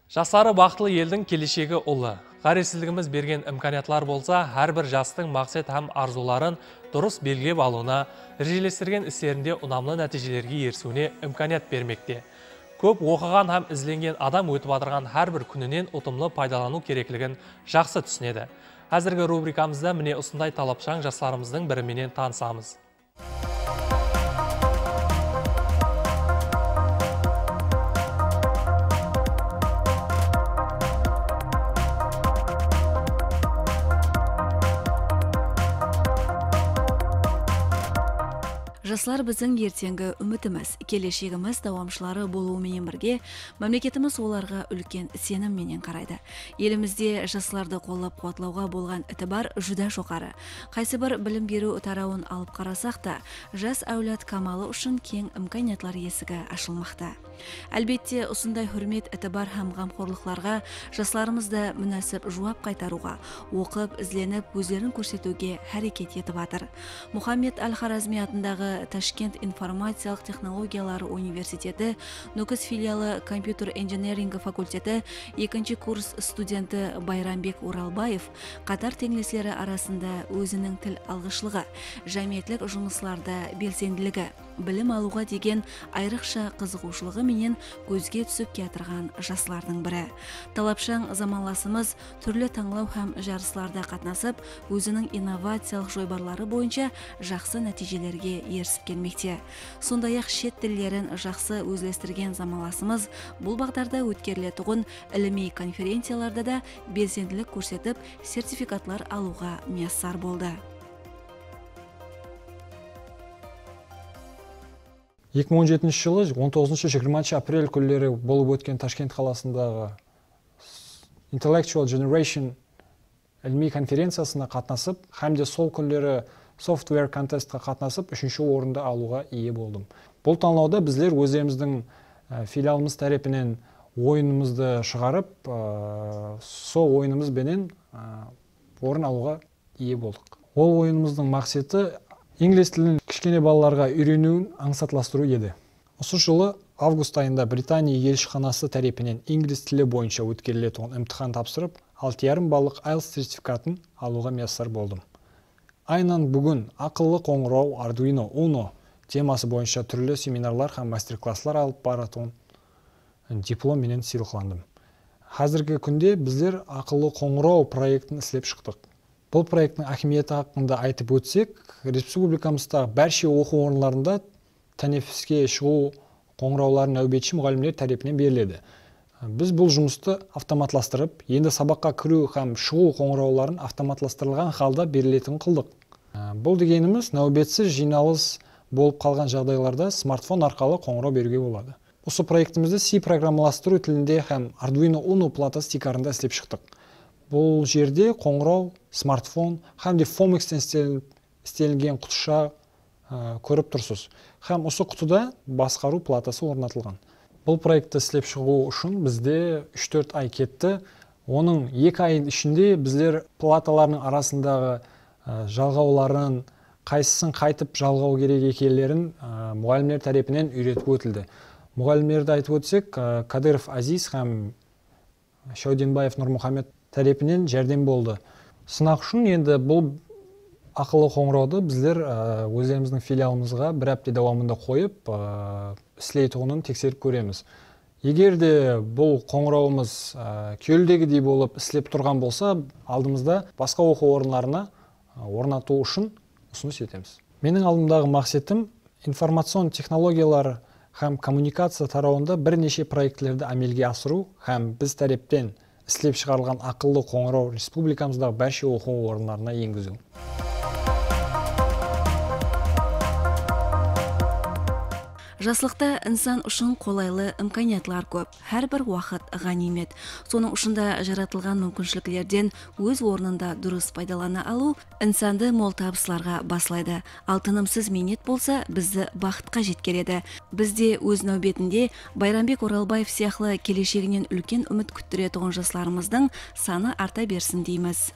Жастары бақытлы елдің келешегі ұлы. Қаресіздігіміз берген имканиятлар болса, әрбір жастың мақсат һәм арзуларын дұрыс белгілеп алуына, режелестірген істерінде ұнамлы нәтижелерге ерсуіне имканият бермекте. Көп оқыған һәм ізленген адам өтіп атырған әрбір күнінен ұтымлы пайдалану керектігін жақсы түсінеді. Әзіргі рубрикамызда міне осындай талапшаң жастарымыздың біріменен танысамыз. Жастар біздің ертеңгі үмітіміз, келешегіміз давамшылары болуымен бірге, мемлекетіміз оларға үлкен сенімменен қарайды. Елімізде жастарды қолдап қуатлауға болған ітібар жүдә жоғары. Қайсы бір білім беру тарауын алып қарасақ та, жас әулет камалы үшін кең имканиятлар есігі ашылмақта. Әлбетте, осындай хүрмет, ітібар һәм ғамқорлықларға жастарымызды мүнәсіп жауап қайтаруға, оқып, ізленіп, өздерін көрсетуге әрекет етіп атыр. Мұхаммед Әл-Харазми атындағы Ташкент информациялық технологиялары университеті, Нукус филиалы компьютер инженерингі факультеті 2-ші курс студенті Байрамбек Уралбаев қатар теңлеслері арасында өзінің тіл алғышлығы, жәмиетлік жұмысларда белсенділігі, білім алуға деген айрықша қызығушылығы менен көзге түсіп кетірған жастардың бірі. Талапшаң заманласымыз түрлі таңлау һәм жарысларда қатнасып, өзінің инновациялық жойбарлары бойынша жақсы нәтижелерге ерсіп келмекте. Сондай-ақ шет тілдерін жақсы өзлестірген заманласымыз бұл бағдарда өткерілетұғын іліми конференцияларда да белсенділік көрсетіп, сертификатлар алуға мияссар болды. 2017 жылы 19-20 апрель күндері болып өткен Ташкент қаласындағы Intellectual Generation ілми конференциясына қатнасып, һәм де сол күндері Software Contestқа қатнасып, 3-ші орынды алуға ие болдым. Бұл танлауда біздер өздеріміздің филиалымыз тарапынан ойынымызды шығарып, сол ойынымызбенен орын алуға ие болдық. Ол ойынымыздың мақсаты инглиз тілін кішкене балаларға үйренуін аңсатластыру еді. Осы жылы август айында Британия елшіханасы тарапынан инглиз тілі бойынша өткерілетін имтихан тапсырып, 6,5 баллық IELTS сертификатын алуға мияссар болдым. Айнан бүгін ақыллы қоңырау Arduino Uno темасы бойынша түрлі семинарлар һәм мастер-класслар алып баратын диплом менен сыйлықтандым. Қазіргі күнде біздер ақыллы қоңырау проектін істеп шықтық. Бұл проекттің ахметі хақында айтып өтсек, республикамыздағы бәрше оқу орындарында тәнефіске шығу қоңырауларын нәубетші мұғалімдер тарапынан беріледі. Біз бұл жұмысты автоматластырып, енді сабаққа кіру һәм шығу қоңырауларын автоматластырылған халда берілетін қылдық. Бұл дегеніміз нәубетсіз жиналыс болып қалған жағдайларда смартфон арқылы қоңырау беруге болады. Осы проектімізді C программаластыру тілінде һәм Arduino Uno платасы стикарында істеп шықтық. Бұл жерде қоңырау, смартфон, һәм де Fomex-тен істелінген құтыша көріп тұрсыз. Һәм осы құтыда басқару платасы орнатылған. Бұл проектті істеп шығу үшін бізде 3-4 ай кетті. Оның 2 айын ішінде біздер платаларының арасындағы жалғауларын, қайсысын қайтып жалғау керек екенлерін мұғалімдер тарапынан үйретіп өтілді. Мұғалімдерді айтып өтсек, Кадыров Азиз һәм Шауденбаев Нұрмұхамед тарапынан жәрдем болды. Сынақ үшін енді бұл ақылы қоңырауды біздер өздеріміздің филиалымызға бір апта давамында қойып, істейтұғынын тексеріп көреміз. Егер де бұл қоңырауымыз көлдегідей болып істеп тұрған болса, алдымызда басқа оқу орындарына орнату үшін ұсыныс етеміз. Менің алдымдағы мақсатым информацион технологиялар һәм коммуникация тарауында бірнеше проектлерді әмелге асыру һәм біз тараптан істеп шығарылған ақыллы қоңырау республикамыздағы бәрше оқу орындарына енгізу. Жаслықта инсан үшін қолайлы имканиятлар көп, әрбір уақыт ғанимет. Соның ұшында жаратылған мүмкіншіліктерден өз орнында дұрыс пайдалана алу инсанды мол табысларға басылайды. Алтынымсыз минет болса, бізді бақытқа жеткереді. Бізде өз нәубетінде Байрамбек Оралбаев сияқлы келешегінен үлкен үміт күттіретұғын жастарымыздың саны арта берсін дейміз.